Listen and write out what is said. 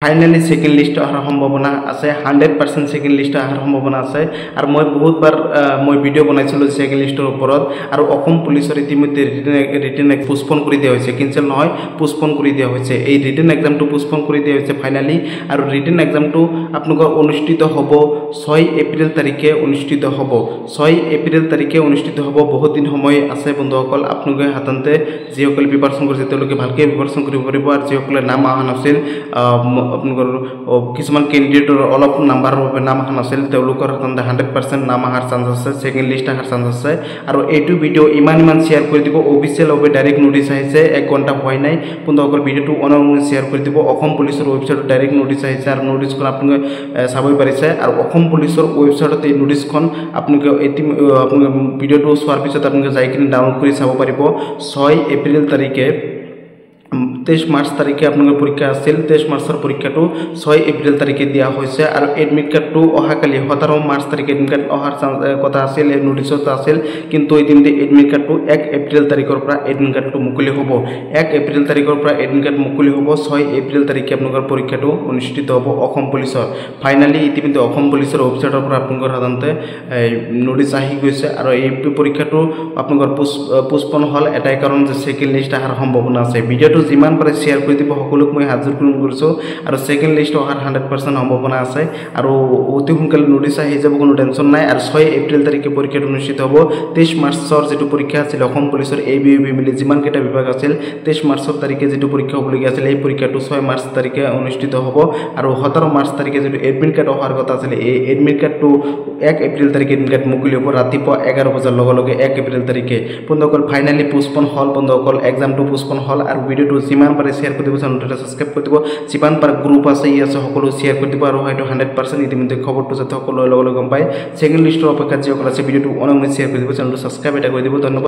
Finally second list অহাৰ সম্ভাৱনা আছে 100% সেকেন্ড লিস্ট অহাৰ সম্ভাৱনা আছে আৰু মই বহুতবাৰ মই ভিডিও বনাইছিলো সেকেন্ড লিষ্টৰ ওপৰত আৰু অসম পুলিচৰ ইতিমধ্যে ৰিটেন পোষ্টপন কৰি দিয়া হৈছে কেনসেল নহয় পোষ্টপন কৰি দিয়া হৈছে এই ৰিটেন এক্সামটো পোষ্টপন কৰি দিয়া হৈছে ফাইনালি আৰু ৰিটেন এক্সামটো আপোনালোকৰ অনুষ্ঠিত হ'ব 6 এপ্ৰিল তাৰিখে অনুষ্ঠিত হ'ব 6 এপ্ৰিল তাৰিখে অনুষ্ঠিত হ'ব বহুত দিন সময় আছে বন্ধুসকল আপোনালোকে হাততে যিসকল প্ৰিপাৰেচন কৰিছে তেওঁলোকে ভালকৈ প্ৰিপাৰেচন কৰিব পাৰিব আৰু যিসকলে নাম অহা নাছিল আপোনালোকৰ কিছুমান কেণ্ডিডেটৰ অলপ নাম্বাৰৰ বাবে নাম অহা নাছিল তেওঁলোকৰ হাততে 100% নাম অহাৰ চান্স আছে সেকেন্ড লিষ্ট অহাৰ চান্স আছে আৰু এইটো ভিডিও ইমান শেয়াৰ কৰি দিব অফিচিয়েল ভাবে ডাইৰেক্ট নোটিছ আহিছে 1 ঘণ্টা হোৱাই নাই বন্ধুসকল ভিডিওটো অনলাইন শেয়াৰ কৰি দিব অসম পুলিচৰ ৱেবছাইটত ডাইৰেক্ট নোটিছ আহিছে আৰু নোটিছখন আপোনালোকে চাবই পাৰিছে আৰু অসম পুলিচৰ ৱেবছাইটত এই নোটিছখন আপোনালোকে ভিডিওটো চোৱাৰ পিছত আপোনালোকে যাই কিনে ডাউনলোড কৰি চাব পাৰিব 6 এপ্ৰিল তাৰিখে 23 মাৰ্চ তাৰিখে আপোনালোকৰ পৰীক্ষা আছিল 23 মাৰ্চৰ পৰীক্ষাটো 6 এপ্ৰিল তাৰিখে দিয়া হৈছে আৰু এডমিট কাৰ্ডটো অহাকালি 17 মাৰ্চ তাৰিখে এডমিট কাৰ্ড অহাৰ কথা আছিল এই নোটিছত আছিল কিন্তু ইতিমধ্যে এডমিট কাৰ্ডটো 1 এপ্ৰিল তাৰিখৰ পৰা এডমিট কাৰ্ডটো মুকলি হ'ব 1 এপ্ৰিল তাৰিখৰ পৰা এডমিট কাৰ্ড মুকলি হ'ব 6 এপ্ৰিল তাৰিখে আপোনালোকৰ পৰীক্ষাটো অনুষ্ঠিত হ'ব অসম পুলিচৰ ফাইনালি ইতিমধ্যে অসম পুলিচৰ ৱেবছাইটৰ পৰা আপোনালোকৰ সাধাৰণতে নোটিছ আহি গৈছে আৰু এই পৰীক্ষাটো আপোনালোকৰ পোষ্টপন হ'ল এটাই কাৰণ যে সেকেন্ড লিষ্ট অহাৰ সম্ভাৱনা আছে ভিডিওটো যিমান পাৰে শেয়াৰ কৰি দিব সকলোক মই হাজিৰ কৰিছো আৰু সেকেন্ড লিষ্ট অহাৰ 100% সম্ভাৱনা আছে আৰু অতি সোনকালে নোটিছ আহি যাব কোনো টেনচন নাই আৰু 6 এপ্ৰিল তাৰিখে পৰীক্ষাটো অনুষ্ঠিত হ'ব 23 মাৰ্চৰ যেটো পৰীক্ষা আছিল অসম পুলিচৰ এবিবি মিলি যিমান কেইটা বিভাগ আছিল 23 মাৰ্চৰ তাৰিখে যেটো পৰীক্ষা হ'বলগীয়া আছিল এই পৰীক্ষাটো 6 মাৰ্চ তাৰিখে অনুষ্ঠিত হ'ব আৰু 17 মাৰ্চ তাৰিখে যেটো এডমিট কাৰ্ড অহাৰ কথা আছিল এই এডমিট কাৰ্ডটো 1 এপ্ৰিল তাৰিখে এডমিট কাৰ্ড মুকলি হ'ব ৰাতিপুৱা 11 বজাৰ লগে 1 এপ্ৰিল তাৰিখে বন্ধুসকল ফাইনালি পোষ্টপন হ'ল বন্ধুসকল এক্সামটো পোষ্টপন হ'ল আৰু ভিডিওটো যিমান পাৰে শেয়াৰ কৰি দিব চেনেলটো সাবস্ক্ৰাইব কৰি দিব যিমান পাৰে গ্ৰুপ আছে ই আছে সকলো শেয়াৰ কৰি দিব আৰু হয়তো 100% ইতিমধ্যে খবৰটো যাতে সকলো লগে গম পায় সেকেন্ড লিষ্টৰ অপেক্ষা যিসকল আছে ভিডিওটো অনলাইন শেয়াৰ কৰি দিব চেনেলটো সাবস্ক্ৰাইব এটা কৰি দিব ধন্যবাদ।